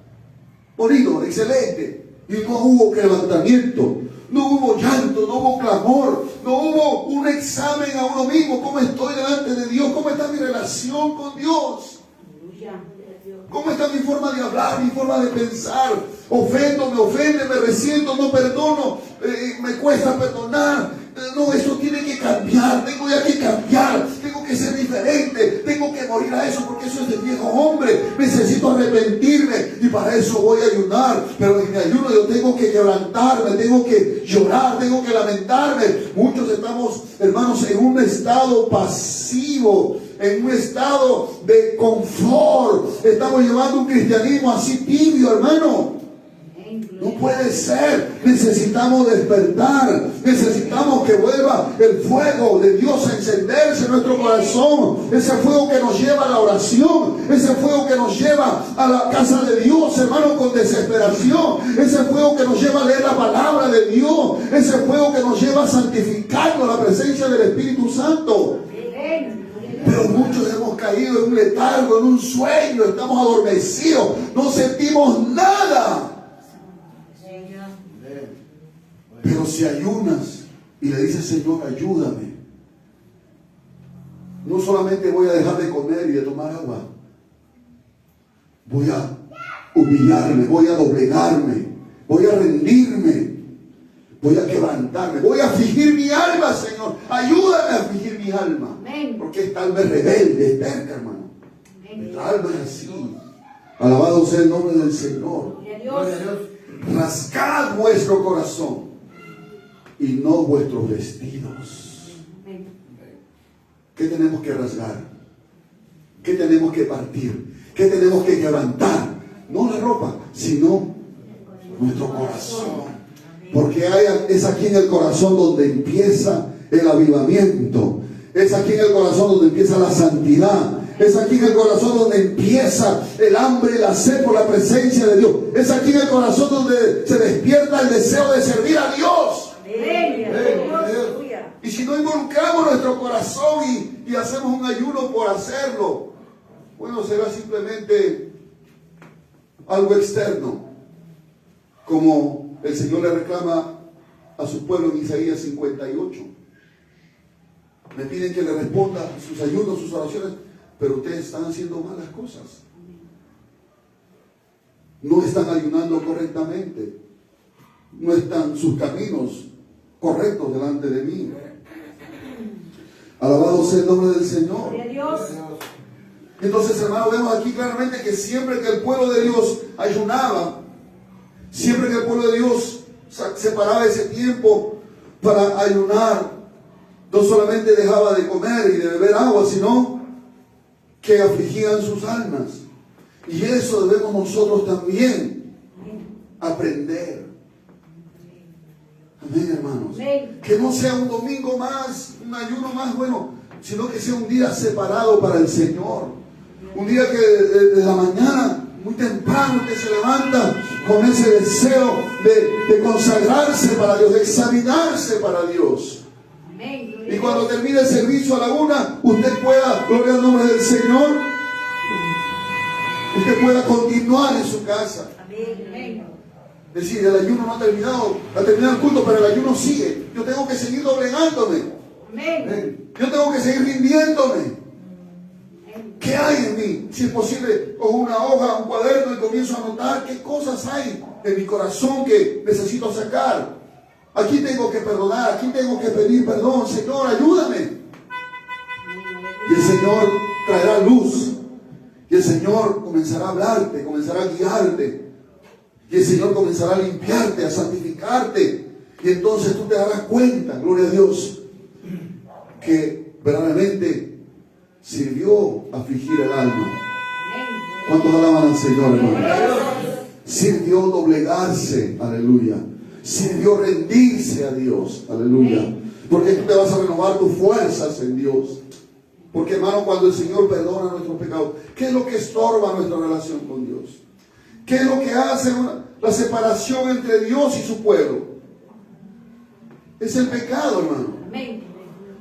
Bonito, excelente. Y no hubo quebrantamiento, no hubo llanto, no hubo clamor, no hubo un examen a uno mismo. ¿Cómo estoy delante de Dios? ¿Cómo está mi relación con Dios? Aleluya. ¿Cómo está mi forma de hablar, mi forma de pensar? Ofendo, me ofende, me resiento, no perdono, me cuesta perdonar. No, eso tiene que cambiar, tengo ya que cambiar, tengo que ser diferente, tengo que morir a eso porque eso es del viejo hombre, necesito arrepentirme y para eso voy a ayunar, pero en mi ayuno yo tengo que quebrantarme, tengo que llorar, tengo que lamentarme. Muchos estamos, hermanos, en un estado pasivo, en un estado de confort, estamos llevando un cristianismo así tibio, hermano. No puede ser. Necesitamos despertar. Necesitamos que vuelva el fuego de Dios a encenderse en nuestro corazón. Ese fuego que nos lleva a la oración. Ese fuego que nos lleva a la casa de Dios, hermano, con desesperación. Ese fuego que nos lleva a leer la palabra de Dios. Ese fuego que nos lleva a santificarnos la presencia del Espíritu Santo. Pero muchos hemos caído en un letargo, en un sueño. Estamos adormecidos. No sentimos nada. Pero si ayunas y le dices, Señor, ayúdame, no solamente voy a dejar de comer y de tomar agua, voy a humillarme, voy a doblegarme, voy a rendirme, voy a quebrantarme, voy a afligir mi alma, Señor, ayúdame a afligir mi alma. Amén. Porque esta alma es rebelde, es terca, hermano. Esta alma es así. Alabado sea el nombre del Señor. Gloria a Dios. Rasgad vuestro corazón y no vuestros vestidos. Amén. ¿Qué tenemos que rasgar? ¿Qué tenemos que partir? ¿Qué tenemos que quebrantar? No la ropa, sino nuestro corazón. Porque es aquí en el corazón donde empieza el avivamiento. Es aquí en el corazón donde empieza la santidad. Es aquí en el corazón donde empieza el hambre y la sed por la presencia de Dios. Es aquí en el corazón donde se despierta el deseo de servir a Dios. Y si no involucramos nuestro corazón y hacemos un ayuno por hacerlo, bueno, será simplemente algo externo, como el Señor le reclama a su pueblo en Isaías 58. Me piden que le responda sus ayunos, sus oraciones, pero ustedes están haciendo malas cosas. No están ayunando correctamente. No están sus caminos correctos delante de mí. Alabado sea el nombre del Señor. Entonces, hermano, vemos aquí claramente que siempre que el pueblo de Dios ayunaba, siempre que el pueblo de Dios separaba ese tiempo para ayunar, no solamente dejaba de comer y de beber agua, sino que afligían sus almas. Y eso debemos nosotros también aprender. Amén, hermanos. Que no sea un domingo más, un ayuno más, bueno, sino que sea un día separado para el Señor. Un día que desde la mañana, muy temprano, usted se levanta con ese deseo de consagrarse para Dios, de examinarse para Dios. Y cuando termine el servicio a la 1, usted pueda, gloria al nombre del Señor, usted pueda continuar en su casa. Es decir, el ayuno no ha terminado el culto, pero el ayuno sigue. Yo tengo que seguir doblegándome. Yo tengo que seguir rindiéndome. ¿Qué hay en mí? Si es posible, cojo una hoja, un cuaderno y comienzo a anotar qué cosas hay en mi corazón que necesito sacar. Aquí tengo que perdonar, aquí tengo que pedir perdón. Señor, ayúdame. Y el Señor traerá luz. Y el Señor comenzará a hablarte, comenzará a guiarte. Y el Señor comenzará a limpiarte, a santificarte. Y entonces tú te darás cuenta, gloria a Dios, que verdaderamente sirvió afligir el alma. ¿Cuántos alaban al Señor, hermano? Sirvió doblegarse, aleluya. Sirvió rendirse a Dios, aleluya. Porque tú te vas a renovar tus fuerzas en Dios. Porque, hermano, cuando el Señor perdona nuestros pecados, ¿qué es lo que estorba nuestra relación con Dios? ¿Qué es lo que hace la separación entre Dios y su pueblo? Es el pecado, hermano.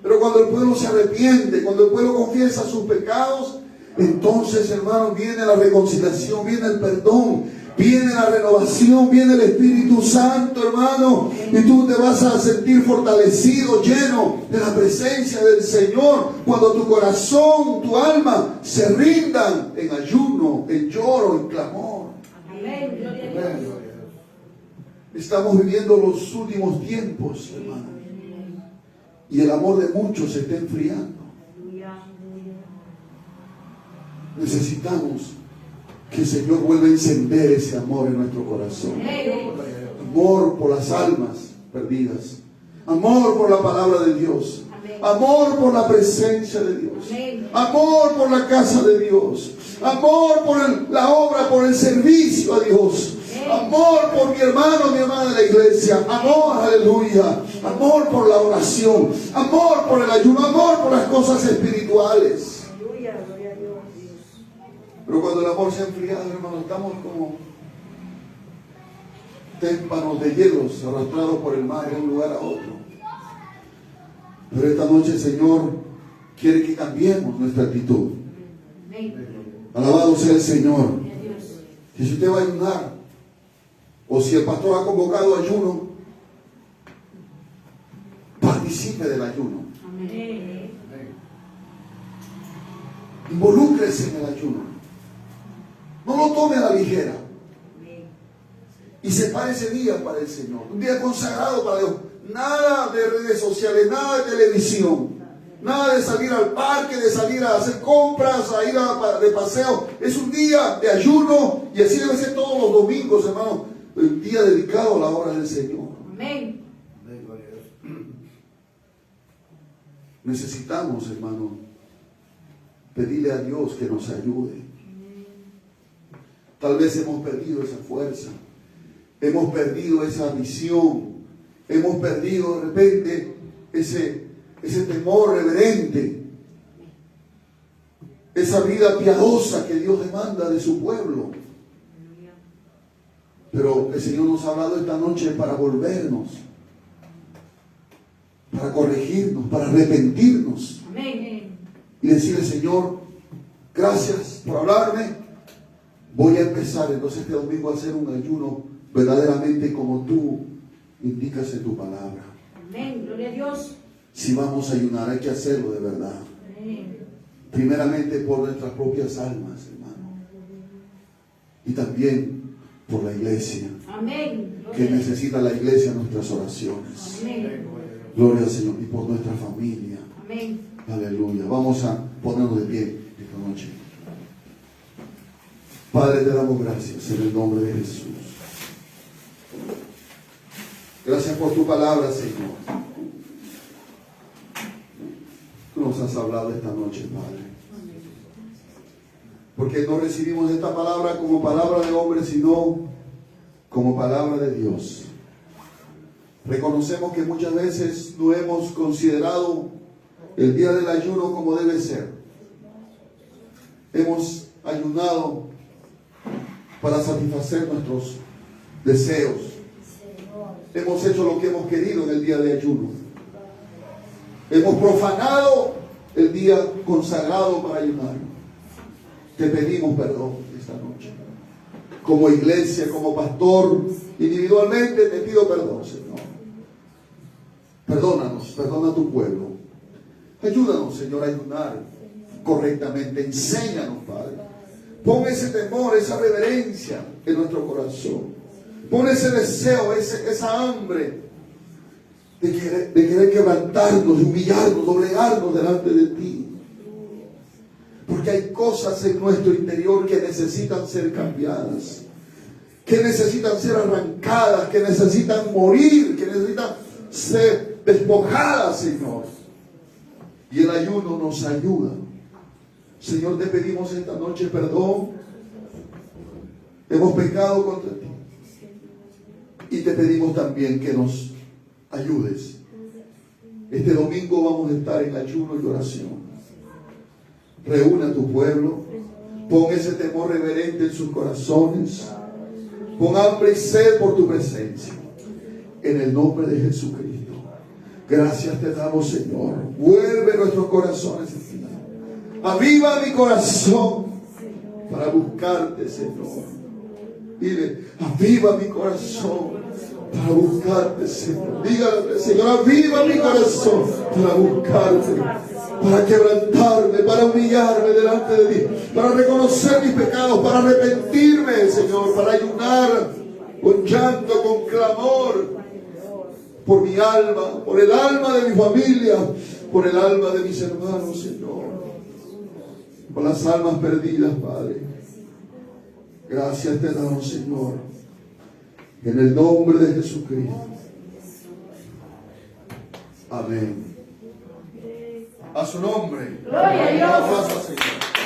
Pero cuando el pueblo se arrepiente, cuando el pueblo confiesa sus pecados, entonces, hermano, viene la reconciliación, viene el perdón, viene la renovación, viene el Espíritu Santo, hermano, y tú te vas a sentir fortalecido, lleno de la presencia del Señor, cuando tu corazón, tu alma se rindan en ayuno, en lloro, en clamor. Estamos viviendo los últimos tiempos, hermano. Y el amor de muchos se está enfriando. Necesitamos que el Señor vuelva a encender ese amor en nuestro corazón. Amor por las almas perdidas. Amor por la palabra de Dios. Amor por la presencia de Dios. Amor por la casa de Dios. Amor por la obra, por el servicio a Dios. Amor por mi hermano, mi hermana de la iglesia. Amor, aleluya. Amor por la oración. Amor por el ayuno. Amor por las cosas espirituales. Pero cuando el amor se ha enfriado, hermano, estamos como témpanos de hielos arrastrados por el mar de un lugar a otro. Pero esta noche el Señor quiere que cambiemos nuestra actitud. Alabado sea el Señor. Que si usted va a ayunar, o si el pastor ha convocado ayuno, participe del ayuno. Involúcrese en el ayuno. No lo tome a la ligera. Y separe ese día para el Señor. Un día consagrado para Dios. Nada de redes sociales, nada de televisión. Nada de salir al parque, de salir a hacer compras, a ir de paseo. Es un día de ayuno. Y así debe ser todos los domingos, hermano. El día dedicado a la obra del Señor. Amén. Necesitamos, hermano, pedirle a Dios que nos ayude. Tal vez hemos perdido esa fuerza, hemos perdido esa visión, hemos perdido de repente ese temor reverente, esa vida piadosa que Dios demanda de su pueblo. Pero el Señor nos ha hablado esta noche para volvernos, para corregirnos, para arrepentirnos. Amén. Y decirle: Señor, gracias por hablarme. Voy a empezar entonces este domingo a hacer un ayuno verdaderamente como tú indicas en tu palabra. Amén. Gloria a Dios. Si vamos a ayunar, hay que hacerlo de verdad. Amén. Primeramente por nuestras propias almas, hermano. Y también por la iglesia. Amén. Que necesita la iglesia nuestras oraciones. Amén. Gloria al Señor. Y por nuestra familia. Amén. Aleluya. Vamos a ponernos de pie esta noche. Padre, te damos gracias en el nombre de Jesús. Gracias por tu palabra, Señor. Tú nos has hablado esta noche, Padre. Porque no recibimos esta palabra como palabra de hombre, sino como palabra de Dios. Reconocemos que muchas veces no hemos considerado el día del ayuno como debe ser. Hemos ayunado para satisfacer nuestros deseos. Hemos hecho lo que hemos querido en el día de ayuno. Hemos profanado el día consagrado para ayunar. Te pedimos perdón esta noche. Como iglesia, como pastor, individualmente te pido perdón, Señor. Perdónanos, perdona a tu pueblo. Ayúdanos, Señor, a ayunar correctamente. Enséñanos, Padre. Pon ese temor, esa reverencia en nuestro corazón. Pon ese deseo, esa hambre de querer quebrantarnos, humillarnos, doblegarnos delante de ti. Porque hay cosas en nuestro interior que necesitan ser cambiadas, que necesitan ser arrancadas, que necesitan morir, que necesitan ser despojadas, Señor. Y el ayuno nos ayuda. Señor, te pedimos esta noche perdón. Hemos pecado contra ti. Y te pedimos también que nos ayudes. Este domingo vamos a estar en ayuno y oración. Reúne a tu pueblo. Pon ese temor reverente en sus corazones. Pon hambre y sed por tu presencia. En el nombre de Jesucristo. Gracias te damos, Señor. Vuelve nuestros corazones a ti. Aviva mi corazón para buscarte, Señor. Dile: aviva mi corazón para buscarte, Señor. Dígale: Señor, aviva mi corazón para buscarte, para quebrantarme, para humillarme delante de ti, para reconocer mis pecados, para arrepentirme, Señor, para ayunar con llanto, con clamor, por mi alma, por el alma de mi familia, por el alma de mis hermanos, Señor, por las almas perdidas, Padre. Gracias te damos, Señor, en el nombre de Jesucristo. Amén. A su nombre. Gloria a Dios. Alabanza, Señor.